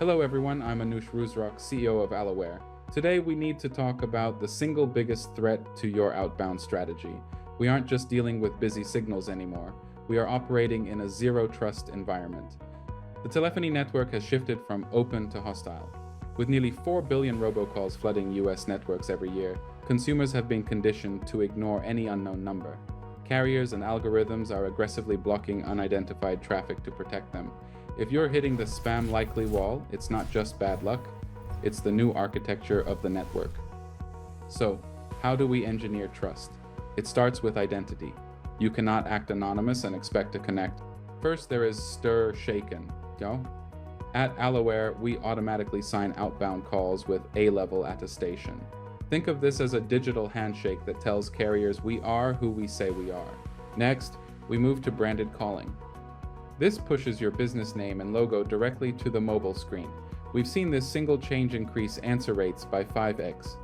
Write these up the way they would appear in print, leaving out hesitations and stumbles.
Hello everyone, I'm Anush Ruzrock, CEO of Alaware. Today we need to talk about the single biggest threat to your outbound strategy. We aren't just dealing with busy signals anymore. We are operating in a zero-trust environment. The telephony network has shifted from open to hostile. With nearly 4 billion robocalls flooding US networks every year, consumers have been conditioned to ignore any unknown number. Carriers and algorithms are aggressively blocking unidentified traffic to protect them. If you're hitting the spam likely wall, it's not just bad luck, it's the new architecture of the network. So, how do we engineer trust? It starts with identity. You cannot act anonymous and expect to connect. First, there is stir shaken. At Alaware, we automatically sign outbound calls with A-level attestation. Think of this as a digital handshake that tells carriers we are who we say we are. Next, we move to branded calling. This pushes your business name and logo directly to the mobile screen. We've seen this single change increase answer rates by 5x.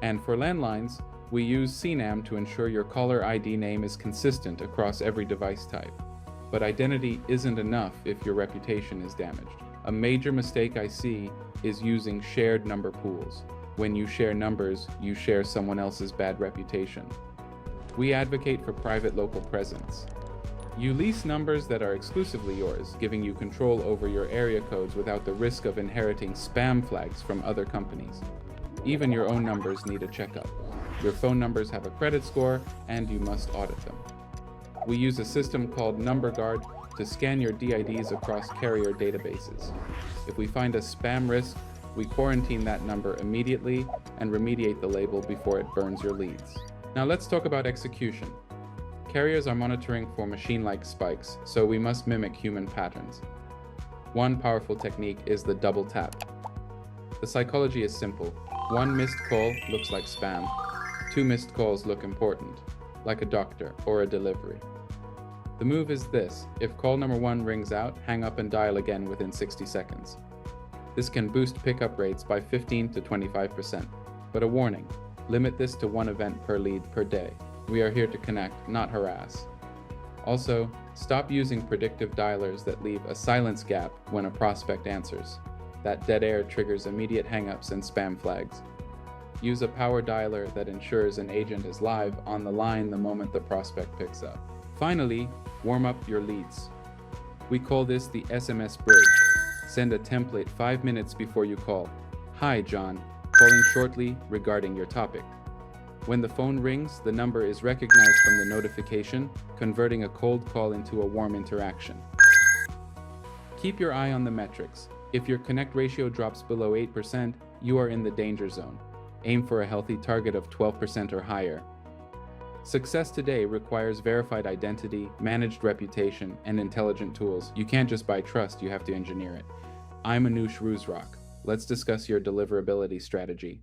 And for landlines, we use CNAM to ensure your caller ID name is consistent across every device type. But identity isn't enough if your reputation is damaged. A major mistake I see is using shared number pools. When you share numbers, you share someone else's bad reputation. We advocate for private local presence. You lease numbers that are exclusively yours, giving you control over your area codes without the risk of inheriting spam flags from other companies. Even your own numbers need a checkup. Your phone numbers have a credit score, and you must audit them. We use a system called NumberGuard to scan your DIDs across carrier databases. If we find a spam risk, we quarantine that number immediately and remediate the label before it burns your leads. Now let's talk about execution. Carriers are monitoring for machine-like spikes, so we must mimic human patterns. One powerful technique is the double tap. The psychology is simple. 1 missed call looks like spam. 2 missed calls look important, like a doctor or a delivery. The move is this: if call number 1 rings out, hang up and dial again within 60 seconds. This can boost pickup rates by 15 to 25%. But a warning, limit this to 1 event per lead per day. We are here to connect, not harass. Also, stop using predictive dialers that leave a silence gap when a prospect answers. That dead air triggers immediate hangups and spam flags. Use a power dialer that ensures an agent is live on the line the moment the prospect picks up. Finally, warm up your leads. We call this the SMS bridge. Send a template 5 minutes before you call. Hi, John. Calling shortly regarding your topic. When the phone rings, the number is recognized from the notification, converting a cold call into a warm interaction. Keep your eye on the metrics. If your connect ratio drops below 8%, you are in the danger zone. Aim for a healthy target of 12% or higher. Success today requires verified identity, managed reputation, and intelligent tools. You can't just buy trust, you have to engineer it. I'm Anush Ruzrock. Let's discuss your deliverability strategy.